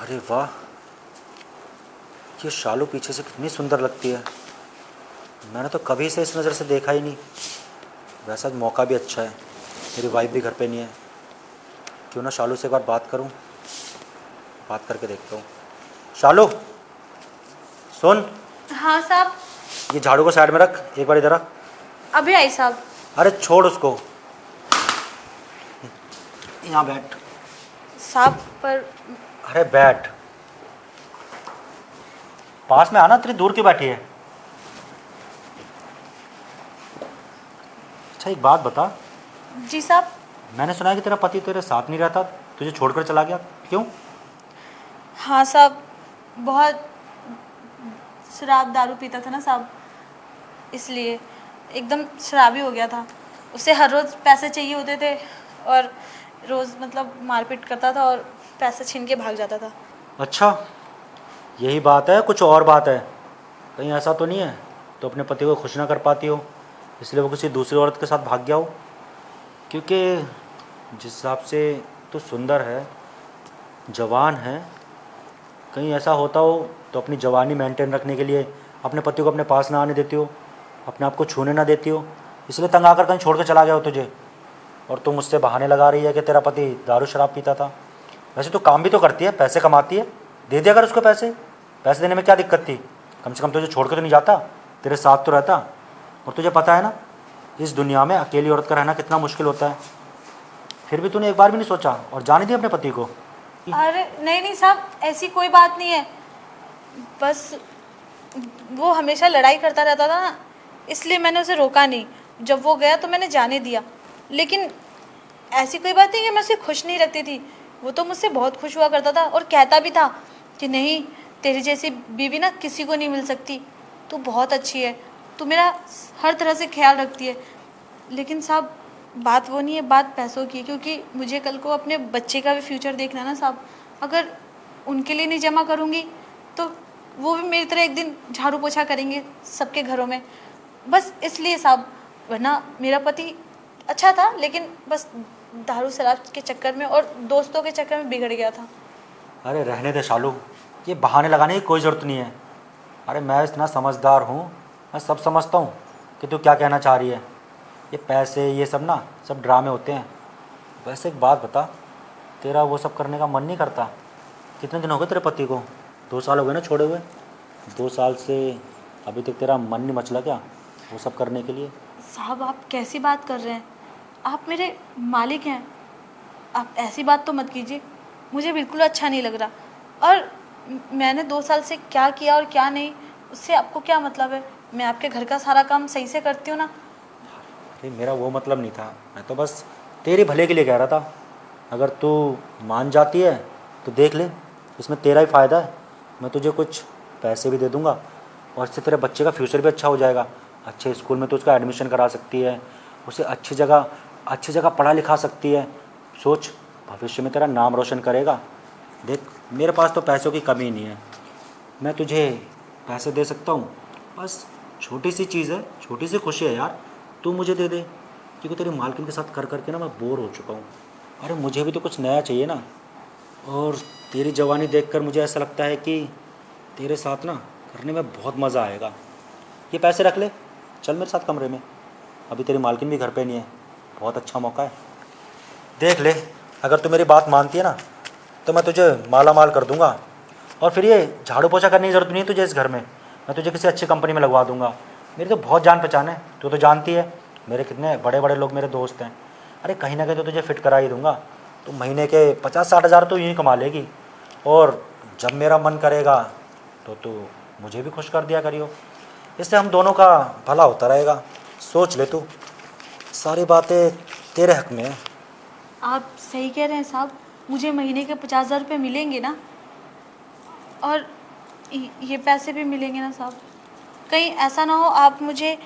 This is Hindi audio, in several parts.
अरे वाह, ये शालू पीछे से कितनी सुंदर लगती है। मैंने तो कभी से इस नज़र से देखा ही नहीं। वैसा मौका भी अच्छा है, मेरी वाइफ भी घर पे नहीं है। क्यों ना शालू से एक बार बात करूं। बात करके देखता हूँ। शालू सुन, हाँ साहब। ये झाड़ू को साइड में रख, एक बार इधर आ। अभी आई साहब। अरे छोड़ उसको, यहाँ बैठ। साहब पर अरे बैठ, पास में आना, तेरी दूर क्यों बैठी है। अच्छा एक बात बता, जी साहब। मैंने सुना है कि तेरा पति तेरे साथ नहीं रहता, तुझे छोड़कर चला गया, क्यों? हाँ साहब, बहुत शराब दारू पीता था ना साहब, इसलिए एकदम शराबी हो गया था। उसे हर रोज़ पैसे चाहिए होते थे और रोज़ मतलब मारपीट करता था और पैसे छीन के भाग जाता था। अच्छा, यही बात है, कुछ और बात है? कहीं ऐसा तो नहीं है तो अपने पति को खुश ना कर पाती हो, इसलिए वो किसी दूसरी औरत के साथ भाग गया हो? क्योंकि जिस हिसाब से तू सुंदर है, जवान है, कहीं ऐसा होता हो तो अपनी जवानी मेंटेन रखने के लिए अपने पति को अपने पास ना आने देती हो, अपने आप को छूने ना देती हो, इसलिए तंग आकर कहीं छोड़ कर चला गया हो तुझे। और तू मुझसे बहाने लगा रही है कि तेरा पति दारू शराब पीता था। वैसे तो काम भी तो करती है, पैसे कमाती है, दे दिया कर उसको पैसे। पैसे देने में क्या दिक्कत थी? कम से कम तुझे छोड़ के तो नहीं जाता, तेरे साथ तो रहता। और तुझे पता है ना, इस दुनिया में अकेली औरत का रहना कितना मुश्किल होता है। फिर भी तूने एक बार भी नहीं सोचा और जाने दिया अपने पति को? अरे नहीं नहीं साहब, ऐसी कोई बात नहीं है। बस वो हमेशा लड़ाई करता रहता था ना, इसलिए मैंने उसे रोका नहीं। जब वो गया तो मैंने जाने दिया। लेकिन ऐसी कोई बात नहीं कि मैं उसे खुश नहीं रखती थी। वो तो मुझसे बहुत खुश हुआ करता था और कहता भी था कि नहीं, तेरी जैसी बीवी ना किसी को नहीं मिल सकती, तू बहुत अच्छी है, तू मेरा हर तरह से ख्याल रखती है। लेकिन साहब, बात वो नहीं है, बात पैसों की है। क्योंकि मुझे कल को अपने बच्चे का भी फ्यूचर देखना है ना साहब। अगर उनके लिए नहीं जमा करूँगी तो वो भी मेरी तरह एक दिन झाड़ू पोछा करेंगे सबके घरों में। बस इसलिए साहब, वरना मेरा पति अच्छा था, लेकिन बस दारू शराब के चक्कर में और दोस्तों के चक्कर में बिगड़ गया था। अरे रहने दे शालू, ये बहाने लगाने की कोई ज़रूरत नहीं है। अरे मैं इतना समझदार हूँ, मैं सब समझता हूँ कि तू क्या कहना चाह रही है। ये पैसे ये सब ना, सब ड्रामे होते हैं। वैसे एक बात बता, तेरा वो सब करने का मन नहीं करता? कितने दिन हो गए तेरे पति को? 2 साल हो गए ना छोड़े हुए। 2 साल से अभी तक तेरा मन नहीं मचला क्या वो सब करने के लिए? साहब, आप कैसी बात कर रहे हैं? आप मेरे मालिक हैं। आप ऐसी बात तो मत कीजिए, मुझे बिल्कुल अच्छा नहीं लग रहा। और मैंने 2 साल से क्या किया और क्या नहीं, उससे आपको क्या मतलब है? मैं आपके घर का सारा काम सही से करती हूँ ना। अरे मेरा वो मतलब नहीं था, मैं तो बस तेरे भले के लिए कह रहा था। अगर तू मान जाती है तो देख ले, इसमें तेरा ही फ़ायदा है। मैं तुझे कुछ पैसे भी दे दूँगा और इससे तेरे बच्चे का फ्यूचर भी अच्छा हो जाएगा। अच्छे स्कूल में तो उसका एडमिशन करा सकती है, उसे अच्छी जगह पढ़ा लिखा सकती है। सोच, भविष्य में तेरा नाम रोशन करेगा। देख, मेरे पास तो पैसों की कमी नहीं है, मैं तुझे पैसे दे सकता हूँ। बस छोटी सी चीज़ है, छोटी सी खुशी है यार, तू मुझे दे दे। क्योंकि तेरी मालकिन के साथ कर करके ना मैं बोर हो चुका हूँ। अरे मुझे भी तो कुछ नया चाहिए ना। और तेरी जवानी देखकर मुझे ऐसा लगता है कि तेरे साथ ना करने में बहुत मज़ा आएगा। ये पैसे रख ले, चल मेरे साथ कमरे में। अभी तेरी मालकिन भी घर पे नहीं है, बहुत अच्छा मौका है, देख ले। अगर तू मेरी बात मानती है ना तो मैं तुझे माला माल कर दूंगा। और फिर ये झाड़ू पोछा करने की ज़रूरत नहीं है तुझे इस घर में, मैं तुझे किसी अच्छी कंपनी में लगवा दूंगा। मेरी तो बहुत जान पहचान है, तू तो जानती है मेरे कितने बड़े बड़े लोग मेरे दोस्त हैं। अरे कहीं ना कहीं तो तुझे फिट करा ही दूंगा। तो महीने के 50-60 हज़ार तो यूँ कमा लेगी। और जब मेरा मन करेगा तो तू मुझे भी खुश कर दिया करियो। इससे हम दोनों का भला होता रहेगा। सोच ले तू, सारी बातें तेरे हक में है। आप सही कह रहे हैं साहब, मुझे महीने के 50,000 रुपये मिलेंगे ना, और ये पैसे भी मिलेंगे ना साहब। कहीं ऐसा ना हो आप मुझे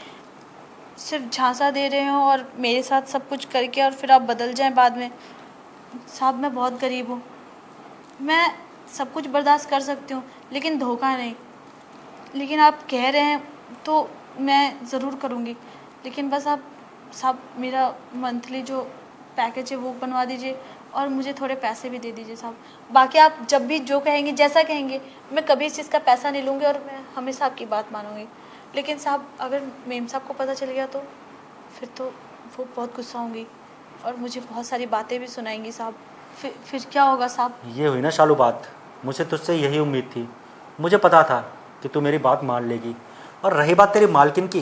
सिर्फ झांसा दे रहे हो और मेरे साथ सब कुछ करके और फिर आप बदल जाएं बाद में। साहब, मैं बहुत गरीब हूँ, मैं सब कुछ बर्दाश्त कर सकती हूँ, लेकिन धोखा नहीं। लेकिन आप कह रहे हैं तो मैं ज़रूर करूँगी। लेकिन बस आप साहब, मेरा मंथली जो पैकेज है वो बनवा दीजिए, और मुझे थोड़े पैसे भी दे दीजिए साहब। बाकी आप जब भी जो कहेंगे, जैसा कहेंगे, मैं कभी इस चीज़ का पैसा नहीं लूँगी और मैं हमेशा आपकी बात मानूंगी। लेकिन साहब अगर मेम साहब को पता चल गया तो फिर तो वो बहुत गुस्सा होंगी और मुझे बहुत सारी बातें भी सुनाएंगी साहब। फिर क्या होगा साहब? ये हुई ना शालू बात, मुझे तुझसे यही उम्मीद थी। मुझे पता था कि तू मेरी बात मान लेगी। और रही बात तेरी मालकिन की,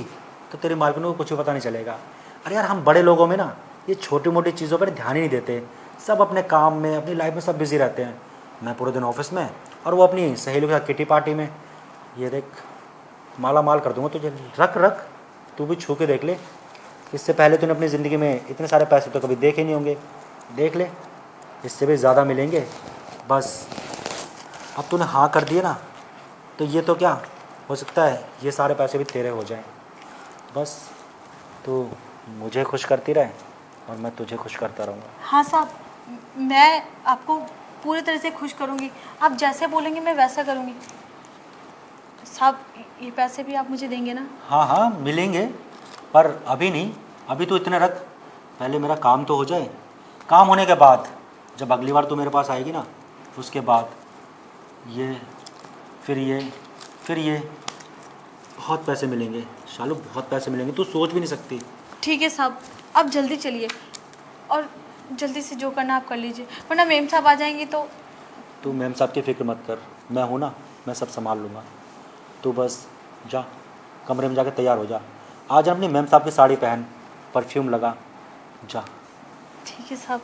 तो तेरी मालकिन को कुछ भी पता नहीं चलेगा। अरे यार, हम बड़े लोगों में ना ये छोटी मोटी चीज़ों पर ध्यान ही नहीं देते। सब अपने काम में, अपनी लाइफ में सब बिजी रहते हैं। मैं पूरे दिन ऑफिस में और वो अपनी सहेलियों के साथ किटी पार्टी में। ये देख, माला माल कर दूंगा तुझे। रख रख, तू भी छू के देख ले। इससे पहले तूने अपनी ज़िंदगी में इतने सारे पैसे तो कभी देखे नहीं होंगे। देख ले, इससे भी ज़्यादा मिलेंगे। बस अब तूने हाँ कर दिया ना, तो ये तो क्या हो सकता है, ये सारे पैसे भी तेरे हो जाएं। बस तू मुझे खुश करती रहे और मैं तुझे खुश करता रहूँगा। हाँ साहब, मैं आपको पूरी तरह से खुश करूँगी। आप जैसे बोलेंगे मैं वैसा करूँगी। साहब ये पैसे भी आप मुझे देंगे ना? हाँ हाँ मिलेंगे, पर अभी नहीं। अभी तो इतने रख, पहले मेरा काम तो हो जाए। काम होने के बाद जब अगली बार तू मेरे पास आएगी ना, उसके बाद ये फिर ये फिर ये बहुत पैसे मिलेंगे शालू, बहुत पैसे मिलेंगे, तू सोच भी नहीं सकती। ठीक है साहब, आप जल्दी चलिए और जल्दी से जो करना आप कर लीजिए, वरना मेम साहब आ जाएंगी तो। तू मैम साहब की फ़िक्र मत कर, मैं हूँ ना, मैं सब संभाल लूँगा। तू बस जा, कमरे में जाके तैयार हो जा। आज अपनी मैम साहब की साड़ी पहन, परफ्यूम लगा, जा। ठीक है साहब।